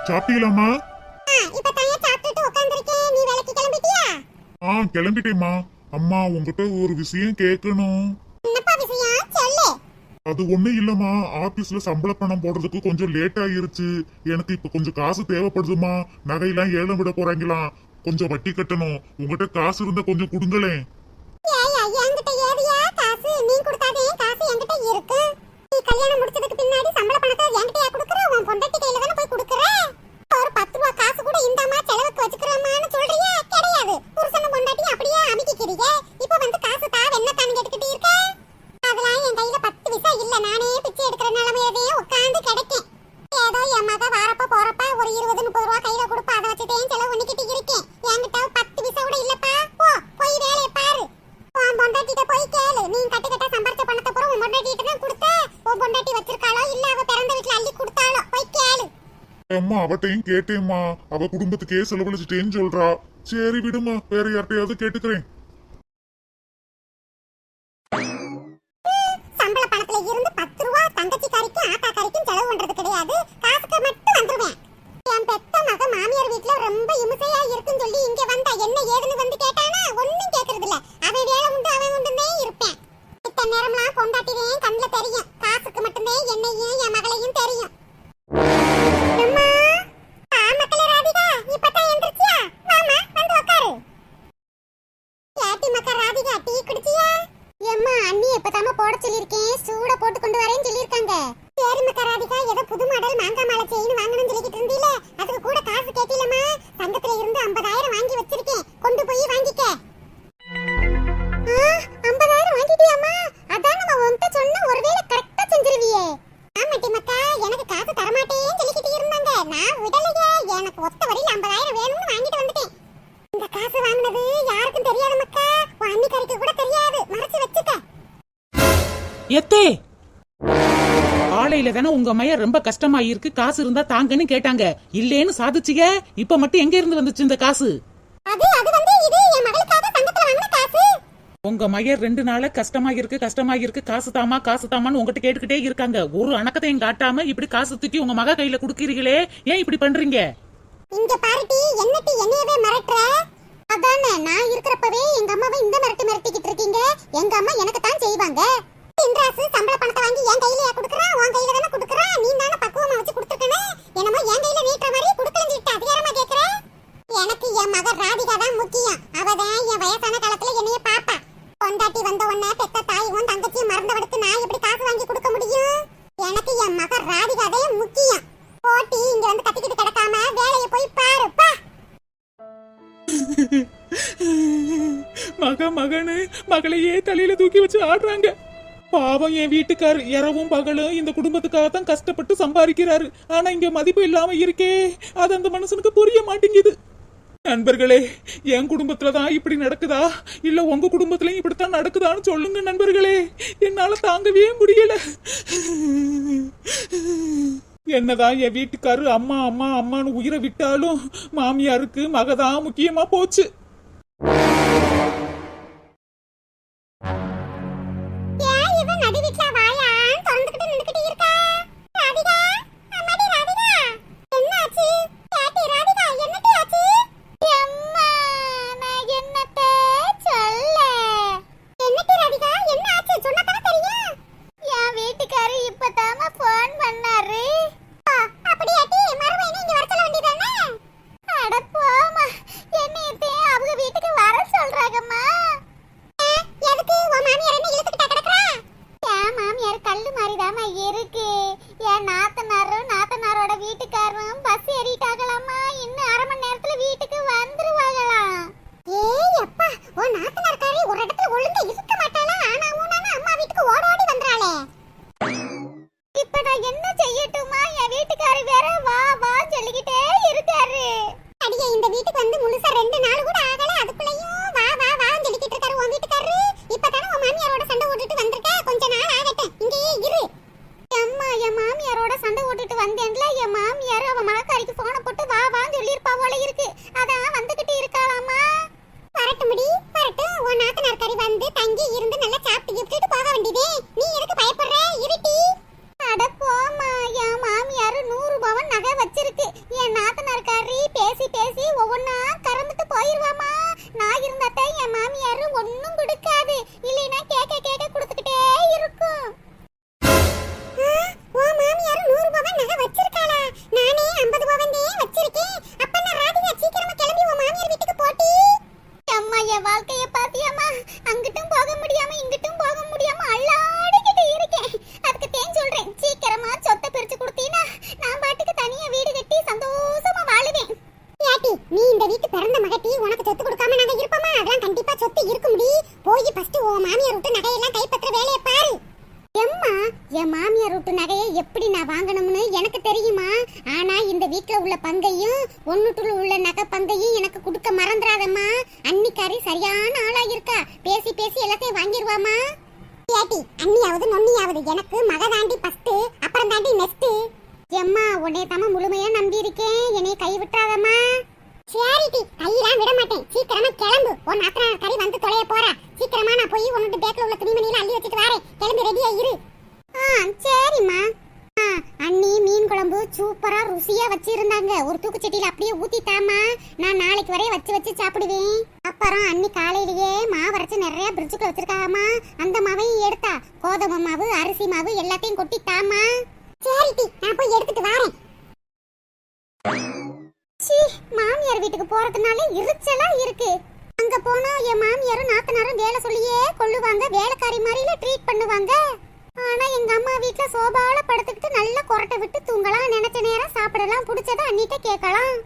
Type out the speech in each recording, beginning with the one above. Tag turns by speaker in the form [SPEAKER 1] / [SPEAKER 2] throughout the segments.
[SPEAKER 1] சாப்பிட்டீங்களாமா?
[SPEAKER 2] இப்பதான் சாப்பிட்டுட்டு உட்கார்ந்திருக்கேன். நீ வேலைக்கு கிளம்பிட்டியா?
[SPEAKER 1] கிளம்பிட்டேம்மா. அம்மா உங்ககிட்ட ஒரு விஷயம் கேட்கணும்.
[SPEAKER 2] என்னப்பா விஷயம்? சொல்லு.
[SPEAKER 1] அது ஒண்ணு இல்லம்மா, ஆபீஸ்ல சம்பள பணம் போடுறதுக்கு கொஞ்சம் லேட் ஆயிருச்சு. எனக்கு இப்ப கொஞ்சம் காசு தேவைப்படுதுமா. நகையெல்லாம் ஏலம் விட போறாங்களாம், கொஞ்சம் வட்டி கட்டணும். உங்ககிட்ட காசு இருந்தா கொஞ்சம் கொடுங்களேன்.
[SPEAKER 2] என்கிட்ட ஏறியா காசு? நீ கொடுத்தாதே காசு என்கிட்ட இருக்கு. நீ கல்யாணம் முடிச்சதுக்கு பின்னாடி சம்பள பணத்தை என்கிட்டயா கொடுக்குற? உன் பொண்டாட்டி கையில தானே போய் கொடுக்குற. ஒரு 10 ரூபா காசு கூட இந்தாமா செலவுக்கு வச்சுக்கிறோமான்னு சொல்றியா? கிடையாது. புருஷனும் பொண்டாட்டி அப்படியே அமிக்கிக்கிறீங்க. இப்ப வந்து காசு தா என்ன தானு கேட்டுக்கிட்டு இருக்க? அதெல்லாம் என் கையில 10 பைசா இல்ல. நானே பிச்சை எடுக்கிற நிலைமையிலே உட்கார்ந்து கிடக்கேன். ஏதோ என் மக வாரப்ப போறப்ப ஒரு 20-30 ரூபா கையில கொடுப்பா, அதை வச்சுட்டேன் செலவு பண்ணிக்கிட்டு இருக்கேன். என்கிட்ட 10 பைசா கூட இல்லப்பா. போய் வேலையை பாரு. உன் பொண்டாட்டிட்ட போய் கேளு. நீ கட்ட சம்பாரிச்ச பணத்தை பூரா உன் பொண்டாட்டிட்ட தான் கொடுத்த. உன் பொண்டாட்டி வச்சிருக்காளோ இல்ல அவ பிறந்த வீட்டுல அள்ளி கொடுத்தாளோ? போய் கேளு.
[SPEAKER 1] அம்மா அவட்டையும் கேட்டேம்மா, அவ குடும்பத்துக்கே செலவழிச்சிட்டேன்னு சொல்றா. சரி விடுமா, வேற யார்ட்டையாவது கேட்டுக்கிறேன்.
[SPEAKER 2] சம்பள பணத்துல இருந்து 10 ரூபா தங்கச்சிக்காரிக்கும் ஆத்தாக்காரிக்கும் செலவு பண்றது கிடையாது. காசுக்கு மட்டும் வந்துருவேன். என் பெத்த மக மாமியார் வீட்டுல ரொம்ப இமுசையா இருக்குன்னு சொல்லி இங்க வந்தா என்ன ஏதுன்னு வந்து கேட்டானா ஒண்ணும் கேக்குறது இல்ல. அவன் வேலை உண்டு அவன் உண்டுன்னே இருப்பேன். இத்தனை நேரம்லாம் பொண்டாட்டினே கண்ணுல தெரியும். காசுக்கு மட்டுமே என்னையும் என் மகளையும் தெரியும். மக்களே, ராதிகா இப்பதான் எந்திரிச்சியா? மாமா வந்து உட்காரு. கேட்டி மக்கா ராதிகா, டீ குடிச்சியா? ஏம்மா அண்ணி இப்பதாம போட சொல்லிருக்கேன், சூட போட்டு கொண்டு வரேன்னு சொல்லிருக்காங்க. சரி மக்கா ராதிகா, ஏதோ புது மாடல் மாங்காய் மாலை செயின் வாங்கணும்னு சொல்லிக்கிட்டு இருந்தீல, அதுக்கு கூட காசு கேட்டிலமா? சங்கத்துல இருந்து 50,000 வாங்கி வச்சிருக்கேன், கொண்டு போய் வாங்கிக்க. 50,000 வாங்கிட்டியாமா? அதான் நம்ம உன்கிட்ட சொன்ன ஒருவேளை கரெக்டா செஞ்சிருவியே. ஆமாட்டி மக்கா, எனக்கு காசு தரமாட்டேன்னு சொல்லிக்கிட்டு இருந்தாங்க. நான் விடலையே. எனக்கு ஒத்த வரையில 50,000 வேணும்னு வாங்கிட்டு வந்துட்டேன். இந்த காசு வாங்கினது யாருக்கும் தெரியாது மக்கா. உன் அண்ணிக்காரிக்கு கூட தெரியாது. மறைச்சு வச்சுக்க.
[SPEAKER 3] எத்தே காலையில தானே உங்க மைய ரொம்ப கஷ்டமா இருக்கு, காசு இருந்தா தாங்கன்னு கேட்டாங்க. இல்லேன்னு சாதிச்சிங்க. இப்ப மட்டும் எங்க இருந்து வந்துச்சு இந்த காசு?
[SPEAKER 2] அது வந்து இது என் மகளுக்காக சங்கத்துல வாங்கின காசு.
[SPEAKER 3] உங்க மையர் 2 நாளா கஷ்டமா இருக்கு காசு தாமான்னு உங்ககிட்ட கேட்டுக்கிட்டே இருக்காங்க. ஒரு அணக்கத்தையும் காட்டாம இப்படி காசு தூக்கி உங்க மக கையில குடுக்கறீங்களே, ஏன் இப்படி பண்றீங்க?
[SPEAKER 2] இங்க பாருட்டி, என்னட்டி என்னையவே மிரட்டுற? அதானே நான் இருக்கிறப்பவே எங்க அம்மாவை இந்த மிரட்டிக்கிட்டு இருக்கீங்க. எங்க அம்மா எனக்கு தான் செய்வாங்க. இன்றாசு சம்பள பணத்தை வாங்கி என் கையிலயா குடுக்குறா? உன் கையில தானே குடுக்குறா. நீ தானே பக்குவமா வச்சு குடுத்துருக்கனே. என்னமோ என் கையில நீட்டுற மாதிரி குடுக்கலன்னு சொல்லிட்டு அதிகாரமா கேக்குற. எனக்கு என் மக ராதிகா தான் முக்கியம். அவதான் என் வயசான காலத்துல என்னைய பாப்பா. பொண்டாட்டி வந்த உடனே பெத்த தாயும் தங்கச்சியும் மறந்தவடுத்து நான் எப்படி காசு வாங்கி கொடுக்க முடியும்? எனக்கு என் மக ராதிகா தான் முக்கியம். போட்டி இங்க வந்து கத்திக்கிட்டு கிடக்காம வேலையை போய் பாருப்பா.
[SPEAKER 3] மகனு மகளையே தலையில தூக்கி வச்சு ஆடுறாங்க. பாவம் என் வீட்டுக்காரு இரவும் பகலும் இந்த குடும்பத்துக்காக தான் கஷ்டப்பட்டு சம்பாதிக்கிறாரு. ஆனா இங்க மதிப்பு இல்லாம இருக்கே, அது அந்த மனுஷனுக்கு புரிய மாட்டேங்குது. நண்பர்களே, என் குடும்பத்துலதான் இப்படி நடக்குதா இல்ல உங்க குடும்பத்திலயும் இப்படித்தான் நடக்குதான்னு சொல்லுங்க நண்பர்களே. என்னால தாங்கவே முடியல. என்னதான் என் வீட்டுக்காரு அம்மான்னு உயிரை விட்டாலும் மாமியாருக்கு மகதான் முக்கியமா போச்சு.
[SPEAKER 2] என் என் மாமியாரு ஒண்ணும் கொடுக்காது, இல்லைன்னா கேட்க கேட்க கொடுத்துக்கிட்டே இருக்கும். ஓ மாமியாரு 100 ரூபாய் நகை வச்சிருக்காளா? நானே 50 ரூபாய் வச்சிருக்கேன். அப்ப நான் ராதிகா சீக்கிரமா கிளம்பி உன் மாமியார் வீட்டுக்கு போட்டி. அம்மா என் வாழ்க்கைய பாத்தியாமா? அங்கிட்டும் போக முடியாம இங்கிட்டும் போக முடியாம அல்லாடிக்கிட்டு இருக்கேன். அதுக்கு தேன் சொல்றேன், சீக்கிரமா சொத்தை பிரிச்சு கொடுத்தீனா நான் பாட்டுக்கு தனியா வீடு கட்டி சந்தோஷமா வாழுவேன். ஏட்டி, நீ இந்த வீட்டு பிறந்த மகட்டி, உனக்கு சொத்து கொடுக்காம நாங்க இருப்போமா? அதெல்லாம் கண்டிப்பா சொத்து இருக்க முடியும். போய் ஃபர்ஸ்ட் உன் மாமியார் விட்டு நகையெல்லாம் கைப்பற்ற வேலையை பாரு. எம்மா, என் மாமியார் விட்டு நகையை எப்படி நான் வாங்கணும்னு எனக்கு தெரியுமா? ஆனா இந்த வீட்டுல உள்ள பங்கையும் ஒன்னுட்டுல உள்ள நகை பங்கையும் எனக்கு கொடுக்க மறந்துடாதம்மா. அன்னிக்காரி சரியான ஆளா இருக்கா, பேசி பேசி எல்லாத்தையும் வாங்கிடுவாமா. ஏட்டி, அண்ணியாவது நொன்னியாவது எனக்கு மக தாண்டி ஃபர்ஸ்ட், அப்புறம் தாண்டி நெக்ஸ்ட். எம்மா, உன்னை தம்ம முழுமையா நம்பி இருக்கேன், என்னைய கை விட்டாதம்மா. சரிடி, கையெல்லாம் விட மாட்டேன். சீக்கிரமா கிளம்பு, உன் நாத்தனார் கறி வந்து தொலைய போறா. சீக்கிரமா நான் போய் உன்னோட பேக்ல உள்ள துணிமணியில அள்ளி வச்சுட்டு வரேன். கிளம்பி ரெடியா இரு. சரிம்மா. அண்ணி மீன் குழம்பு சூப்பரா ருசியா வச்சிருந்தாங்க. ஒரு தூக்குச்சட்டியில அப்படியே ஊத்திட்டாமா, நான் நாளைக்கு வரைய வச்சு சாப்பிடுவேன். அப்புறம் அண்ணி காலையிலேயே மாவு அரைச்சு நிறைய பிரிட்ஜுக்குள்ள வச்சிருக்காமா, அந்த மாவையும் எடுத்தா. கோதுமை மாவு, அரிசி மாவு எல்லாத்தையும் கொட்டிட்டாமா. சரிடி, நான் போய் எடுத்துட்டு வரேன். மாமியார் வீட்டுக்கு போறதுனால எரிச்சலா இருக்கு. அங்க போனா என் மாமியாரும் நாத்தனாரும் வேலை சொல்லியே கொள்ளுவாங்க, வேலைக்காரி மாதிரில ட்ரீட் பண்ணுவாங்க. ஆனா எங்க அம்மா வீட்டுல சோபால படுத்துக்கிட்டு நல்ல கொரட்டை விட்டு தூங்கலாம், நினைச்ச நேரம் சாப்பிடலாம், பிடிச்சத அண்ணிட்ட கேட்கலாம்.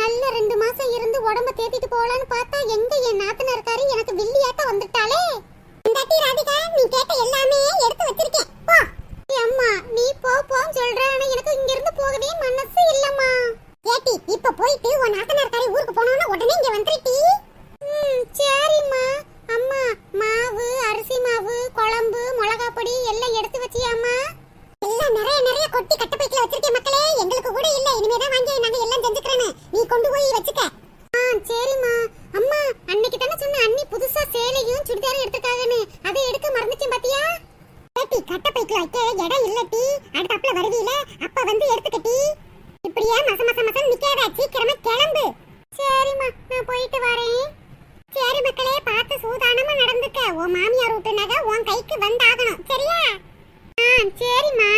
[SPEAKER 2] நல்ல 2 மாசம் இருந்து உடம்ப தேத்திட்டு போலான்னு பார்த்தா எங்க என் நாத்தனார்காரி எனக்கு வில்லியாட்ட வந்துட்டாளே. ராதிகா, நீ கேட்ட எல்லாமே எடுத்து வச்சிருக்கேன், போ. அம்மா, நீ போன்னு சொல்ற, ஆனா எனக்கு இங்க இருந்து போகவே மனசு இல்லம்மா. ஏட்டி, இப்ப போயிட்டு உன் நாத்தனார்காரி ஊருக்கு போனோம்னா உடனே இங்க வந்துருட்டி. சரிம்மா. அம்மா, மாவு, அரிசி மாவு, குழம்பு, மிளகாய் பொடி எல்லாம் எடுத்து வச்சியாம்மா? எல்லாம் நிறைய கொட்டி கட்ட பைக்குல வச்சிருக்கேன் மக்களே. எங்களுக்கு கூட இல்ல, இனிமேதான் வாங்கி நாங்க எல்லாம் செஞ்சுக்கிறேன்னு. நீ கொண்டு போய் வச்சுக்க. சரிம்மா. அம்மா, அன்னைக்கு தானே சொன்ன அண்ணி புதுசா சேலையும் சுடிதாரும் எடுத்துட்டாங்கன்னு, அதை எடுக்க மறந்துட்டேன் பாத்தியா? ஏட்டி, கட்ட பைக்குல வைக்க இடம் இல்லட்டி, அடுத்தாப்புல வருவீல, அப்ப வந்து எடுத்துக்கட்டி. இப்படியே மசம் நிக்காத, சீக்கிரமா கிளம்பு. சரிம்மா, நான் போயிட்டு வரேன். சரி மக்களே, பார்த்து சூதானமா நடந்துக்க. உன் மாமியார் விட்டு நகை உன் கைக்கு வந்தாகணும், சரியா? சரிம்மா.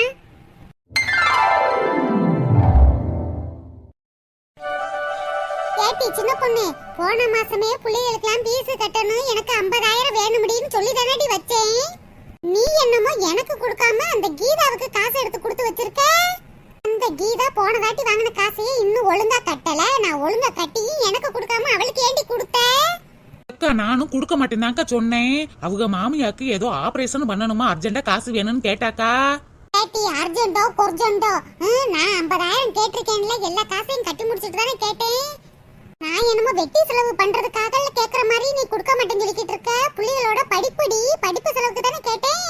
[SPEAKER 2] ஏட்டி சின்ன பொண்ணு, போன மாசமே பிள்ளைகளுக்கெல்லாம் பீஸ் கட்டணும், எனக்கு 50,000 வேணும் முடியும்னு சொல்லி தானடி வச்சேன். நீ என்னமோ எனக்கு கொடுக்காம அந்த கீதாவுக்கு காசு எடுத்து கொடுத்து வச்சிருக்க. அந்த கீதா போன தாட்டி வாங்கின காசையே இன்னும் ஒழுங்கா கட்டல. நான் ஒழுங்கா கட்டி எனக்கு கொடுக்காம அவளுக்கு ஏண்டி கொடுத்த?
[SPEAKER 3] அக்கா, நானும் கொடுக்க மாட்டேன்னாக்கா சொன்னேன். அவங்க மாமியாக்கு ஏதோ ஆபரேஷன் பண்ணணுமா, அர்ஜென்ட்டா காசு வேணும்னு கேட்டாக்கா.
[SPEAKER 2] ஏட்டி, அர்ஜென்ட்டோ பொர்ஜென்ட்டோ, நான் 50,000 கேட்டிருக்கேன்ல, எல்லா காசையும் கட்டி முடிச்சிட்டு தானே கேட்டேன். நான் என்னமோ வெட்டி செலவு பண்றதுக்காக கேக்குற மாதிரி நீ கொடுக்க மாட்டேன்னு சொல்லிக்கிட்டு இருக்க. பிள்ளைகளோட படிப்பு செலவுக்கு தானே கேட்டேன்.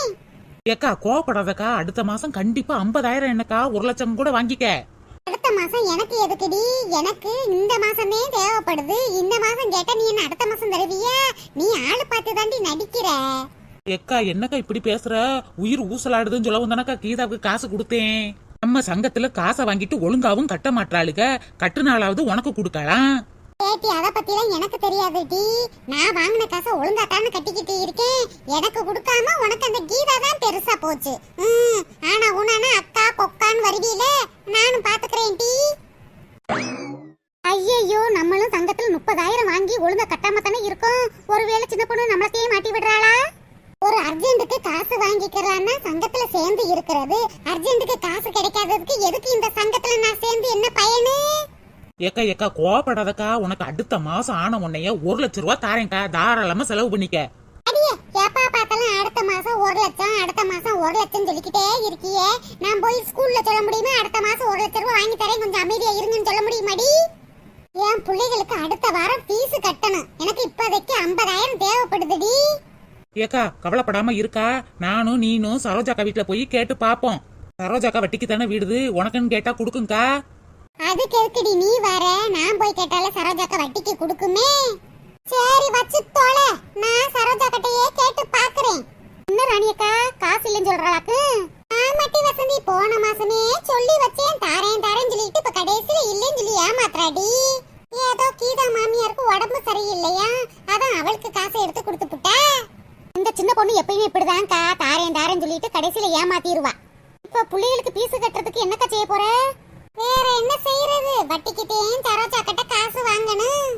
[SPEAKER 3] ஏக்கா, கோவப்படாதக்கா, அடுத்த மாசம் கண்டிப்பா 50,000 என்னக்கா, 1 லட்சம் கூட வாங்கிக்க.
[SPEAKER 2] அடுத்த மாசம் எனக்கு எதுக்குடி? எனக்கு இந்த மாசமே தேவைப்படுது. இந்த மாசம் கேட்டா நீ என்ன அடுத்த மாசம் தருவியா? நீ ஆளு பார்த்து தாண்டி நடிக்கிற.
[SPEAKER 3] ஏக்கா, என்னக்கா இப்படி பேசுற? உயிர் ஊசலாடுதுன்னு சொல்லவும் தானக்கா கீதாவுக்கு காசு கொடுத்தேன். நம்ம சங்கத்துல காசை வாங்கிட்டு ஒழுங்காவும் கட்ட மாட்டாளுக, கட்டுனாலாவது உனக்கு கொடுக்கலாம்.
[SPEAKER 2] ஏட்டி, அத பத்திலாம் எனக்கு தெரியாதுடி. நான் வாங்கின காசை ஒழுங்கா தானே கட்டிக்கிட்டு இருக்கேன். எனக்கு கொடுக்காம உனக்கு அந்த கீதா தான் பெருசா போச்சு. ஆனா உனானா அக்கா கொக்கான்னு வருவீல, நானும் பாத்துக்கிறேன் டி. ஐயோ, நம்மளும் சங்கத்துல 30,000 வாங்கி ஒழுங்கா கட்டாம தானே இருக்கோம். ஒருவேளை சின்ன பொண்ணு நம்மளத்தையே மாட்டி விடுறாளா? ஒரு அர்ஜென்ட்டுக்கு காசு வாங்கிக்கிறான்னா சங்கத்துல சேர்ந்து இருக்கிறது. அர்ஜென்ட்டுக்கு காசு கிடைக்காததுக்கு எதுக்கு இந்த சங்கத்துல நான் சேர்ந்து என்ன பயனு?
[SPEAKER 3] ஏக்கா கோவப்படாதக்கா, உனக்கு அடுத்த மாசம் ஆன உன்னைய 1 லட்சம் ரூபாய் தாரேன்க்கா, தாராளமா செலவு பண்ணிக்க.
[SPEAKER 2] அடியே, எப்பா பார்த்தாலும் அடுத்த மாசம் 1 லட்சம், அடுத்த மாசம் 1 லட்சம் சொல்லிக்கிட்டே இருக்கியே. நான் போய் ஸ்கூல்ல சொல்ல முடியுமா அடுத்த மாசம் 1 லட்சம் ரூபாய் வாங்கி தரேன், கொஞ்சம் அமைதியா இருங்கன்னு சொல்ல முடியுமாடி? என் பிள்ளைகளுக்கு அடுத்த வாரம் ஃபீஸ் கட்டணும். எனக்கு இப்போதைக்கு 50,000 தேவைப்படுதுடி.
[SPEAKER 3] ஏக்கா, கவலைப்படாம இருக்கா, நானும் நீனும் சரோஜாக்கா வீட்டுல போய் கேட்டு பாப்போம். சரோஜாக்கா வட்டிக்கு தானே வீடுது, உனக்குன்னு கேட்டா கொடுக்குங்கக்கா.
[SPEAKER 2] அதுக்கு எதுக்குடி நீ வர? நான் போய் கேட்டால சரோஜாக்கா வட்டிக்கு கொடுக்குமே. சரி, வச்சு தோலை, நான் சரோஜா கிட்டயே கேட்டு பாக்குறேன். என்ன ராணியக்கா, காசு இல்லைன்னு சொல்றாளாக்கு? ஆமாட்டி வசந்தி, போன மாசமே சொல்லி வச்சேன் தாரேன் சொல்லிட்டு இப்ப கடைசியில இல்லைன்னு சொல்லி ஏமாத்துறாடி. ஏதோ கீதா மாமியாருக்கு உடம்பு சரி சரியில்லையா, அதான் அவளுக்கு காசை எடுத்து கொடுத்து புட்டா. இந்த சின்ன பொண்ணு எப்பயுமே இப்படிதான்க்கா, தாரேன் தாரேன்னு சொல்லிட்டு கடைசியில ஏமாத்திடுவா. இப்ப பிள்ளைகளுக்கு பீஸ் கட்டுறதுக்கு என்னக்கா செய்ய போற? வேற என்ன செய்யறது, வட்டிக்கிட்டேயும் சரோஜா கிட்ட காசு வாங்கணும்.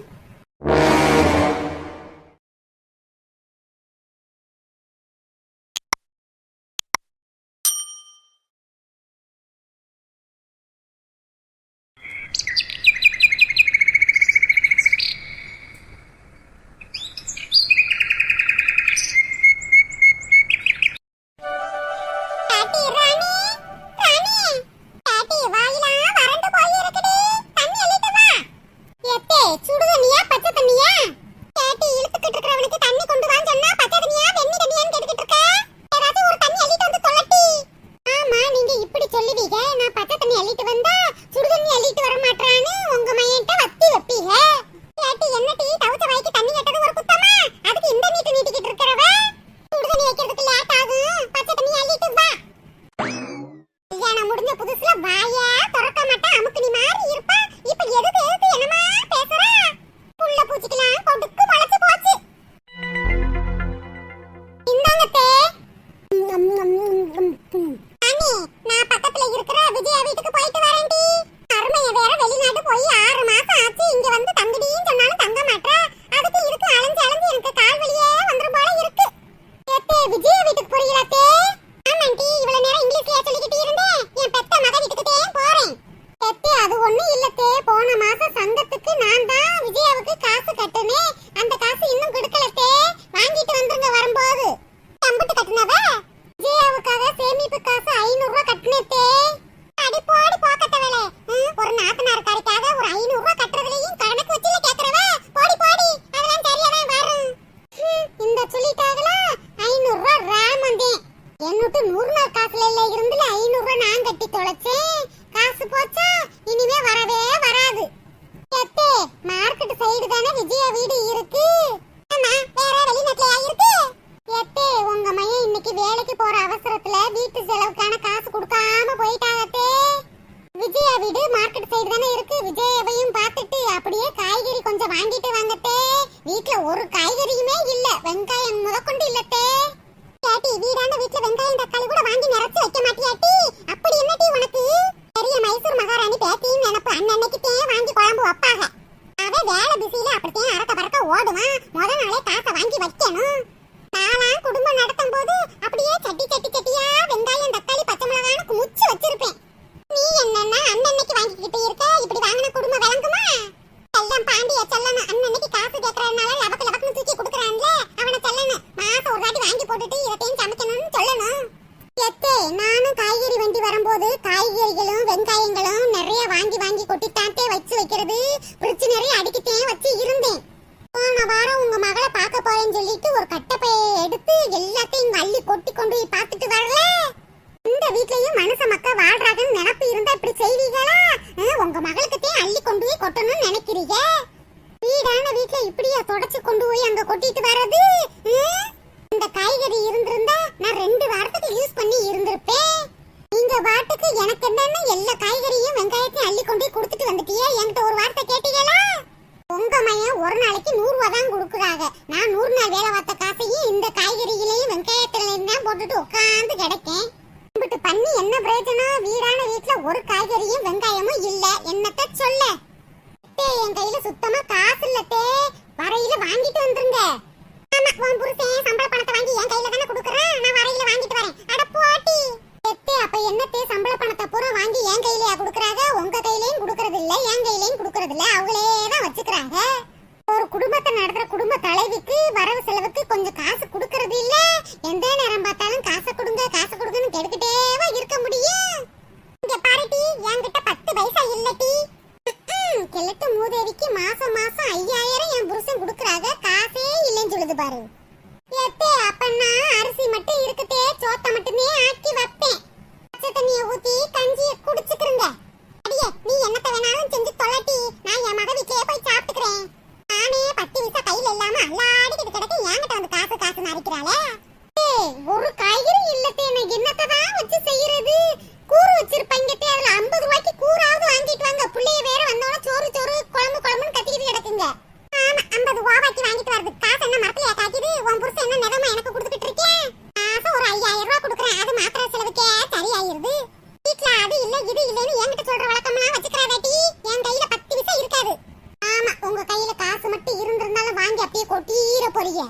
[SPEAKER 2] எல்லாத்தையும் கொட்டிர போறீங்க.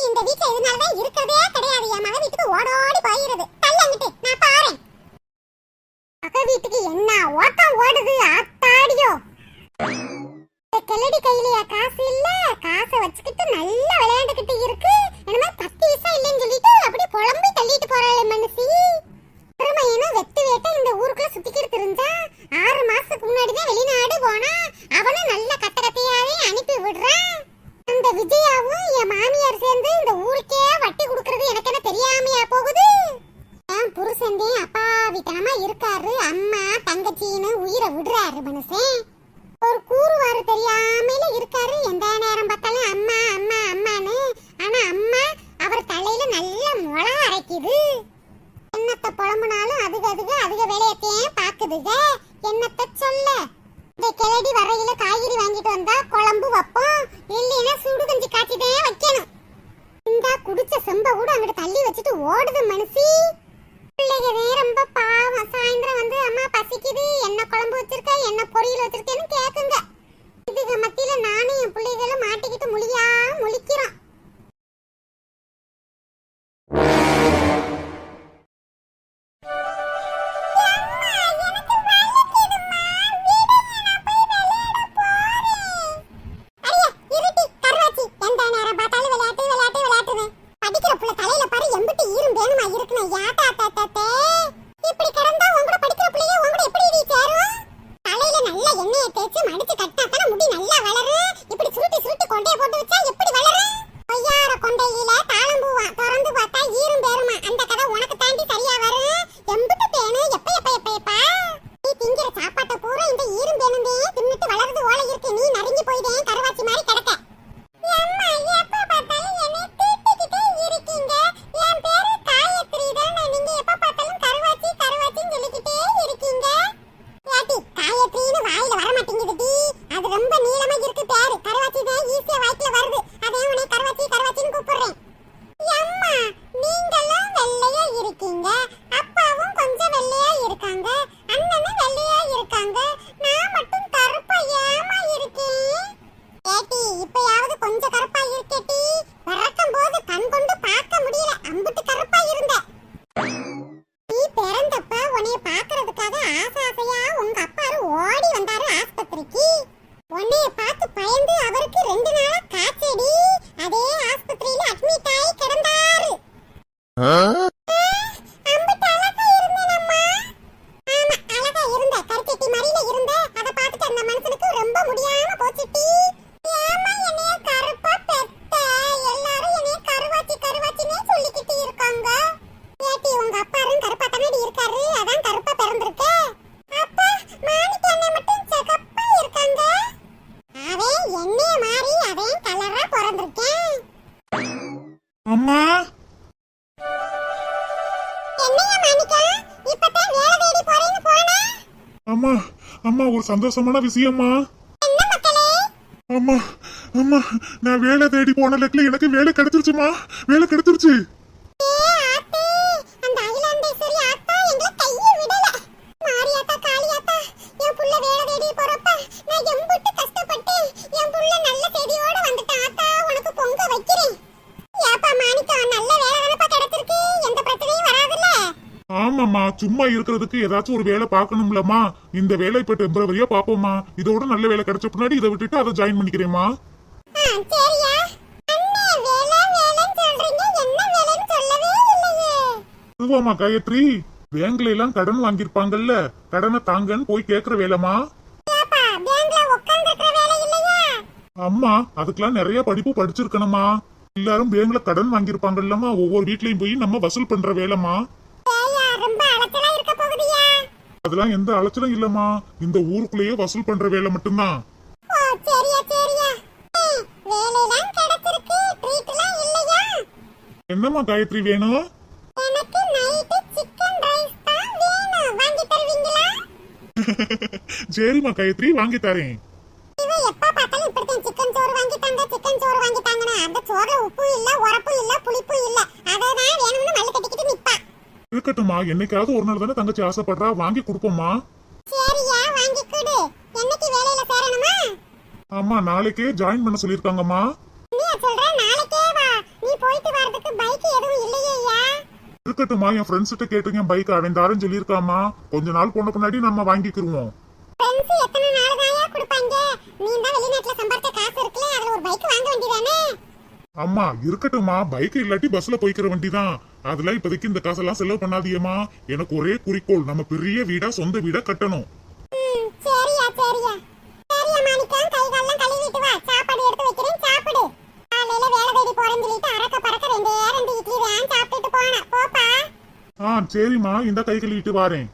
[SPEAKER 2] இந்த வீட்ல இதனாலதான் இருக்கிறதே கிடையாது. என் மக வீட்டுக்கு ஓடோடி போயிடுது. தள்ளங்கிட்டு நான் பாறேன். மக வீட்டுக்கு என்ன ஓட்டம் ஓடுது ஆத்தாடியோ. கிளடி கையிலயா காசு இல்ல, காசை வச்சுக்கிட்டு நல்லா விளையாண்டுகிட்டு இருக்கு. என்னமா 10 பைசா இல்லைன்னு சொல்லிட்டு அப்படியே புலம்பி தள்ளிட்டு போறாளே மனுஷி. திருமையனும் வெத்து வேட்ட இந்த ஊருக்குள்ள சுத்திக்கிட்டு இருந்தா 6 மாசத்துக்கு முன்னாடிதான் வெளிநாடு போனா. அவனும் நல்ல கத்த கத்தையாவே அனுப்பி விடுறான். அந்த விஜயாவும் என் மாமியார் சேர்ந்து இந்த ஊருக்கே வட்டி கொடுக்கறது எனக்கு என்ன தெரியாமையா போகுது. என் புருஷன் அப்பாவித்தனமா இருக்காரு. அம்மா தங்கச்சின்னு உயிரை விடுறாரு மனுஷன். ஒரு கூறுவாரு தெரியாமல இருக்காரு. எந்த நேரம் பார்த்தாலும் அம்மா அம்மா அம்மான்னு. ஆனா அம்மா அவர் தலையில நல்ல முளை அரைக்குது. என்னத்த புலம்புனாலும் அதுக வேலையத்தையும் பாக்குதுங்க. என்னத்த சொல்ல. இந்த கிளடி வரையில காய்கறி வாங்கிட்டு வந்தா குழம்பு வைப்போம், இல்லைன்னா சுடு கஞ்சி காய்ச்சிதான் வைக்கணும். இந்த குடிச்ச செம்ப கூட அங்கிட்டு தள்ளி வச்சுட்டு ஓடுது மனுஷி. பிள்ளைங்க ரொம்ப பாவம். சாயந்தரம் வந்து அம்மா பசிக்குது, என்ன குழம்பு வச்சிருக்க, என்ன பொரியல் வச்சிருக்கேன்னு கேக்குங்க. இதுக்கு மத்தியில நானும் என் பிள்ளைகளும் மாட்டிக்கிட்டு முழிக்கிறோம்.
[SPEAKER 1] அம்மா அம்மா ஒரு சந்தோஷமான விஷயம்மா. அம்மா அம்மா நான் வேலை தேடி போன லெக்ல எனக்கு வேலை கிடைச்சிருச்சுமா. வேலை கிடைச்சிருச்சு. ஆமாம்மா, சும்மா இருக்கிறதுக்கு ஏதாச்சும் ஒரு வேலை பார்க்கணும்லம்மா. இந்த வேலை இப்ப டெம்பரவரியா பாப்போம்மா. இதோட நல்ல வேலை கிடைச்ச பின்னாடி இதை விட்டுட்டு அதை ஜாயின் பண்ணிக்கிறேம்மா. இதுவாமா காயத்ரி, பேங்க்ல எல்லாம் கடன் வாங்கிருப்பாங்கல்ல, கடனை தாங்கன்னு போய் கேக்குற வேலைமா. அம்மா அதுக்கெல்லாம் நிறைய படிப்பு படிச்சிருக்கணுமா. எல்லாரும் பேங்க்ல கடன் வாங்கிருப்பாங்கல்லம்மா, ஒவ்வொரு வீட்லயும் போய் நம்ம வசூல் பண்ற வேலைமா. அதெல்லாம் எந்த அலைச்சலும் இல்லம்மா, இந்த ஊருக்குள்ளேயே வசூல் பண்ற வேலை மட்டும்தான். என்னம்மா காயத்ரி வேணும்? சரிம்மா காயத்ரி, வாங்கி தரேன். இருக்கட்டும்மா, என்னைக்காவது ஒரு நாள் தானே தங்கச்சி ஆசைப்படுறா, வாங்கி கொடுப்போம்மா. ஆமா நாளைக்கே ஜாயின் பண்ண சொல்லிருக்காங்கம்மா.
[SPEAKER 2] நீயா சொல்ற? நாளைக்கே வா. நீ போயிட்டு வரதுக்கு பைக் எதுவும் இல்லையா?
[SPEAKER 1] இருக்கட்டுமா, என் ஃப்ரெண்ட்ஸ் கிட்ட கேட்டுங்க, பைக் அவன் தாரேன்னு சொல்லியிருக்காமா. கொஞ்ச நாள் போன பின்னாடி நம்ம வாங்கிக்கிருவோம்.
[SPEAKER 2] ஃப்ரெண்ட்ஸ் எத்தனை நாள் தாயா கொடுப்பாங்க? நீ தான் வெளிநாட்டுல சம்பாதிச்ச காசு இருக்குல, அதுல ஒரு பைக் வாங்க வேண்டியதானே?
[SPEAKER 1] அம்மா இருக்கட்டுமா, பைக் இல்லாட்டி பஸ்ல போய்க்கிற வண்டிதான். அதுல இப்போதைக்கு இந்த காசெல்லாம் செலவு பண்ணாதீங்கம்மா. எனக்கு ஒரே குறிக்கோள், நம்ம பெரிய வீடா சொந்த வீடா கட்டணும்.
[SPEAKER 2] சரியா சரியா சரியா மாணிக்கம், கை கால்லாம் கழுவிட்டு வா. சாப்பாடு எடுத்து வைக்கிறேன், சாப்பிடு. காலையில வேலை தேடி போறேன்னு சொல்லிட்டு அரக்க பறக்க ரெண்டு இட்லி தான் சாப்பிட்டுட்டு போன. போப்பா.
[SPEAKER 1] சரிம்மா, இந்த கை கழுவிட்டு வாரேன்.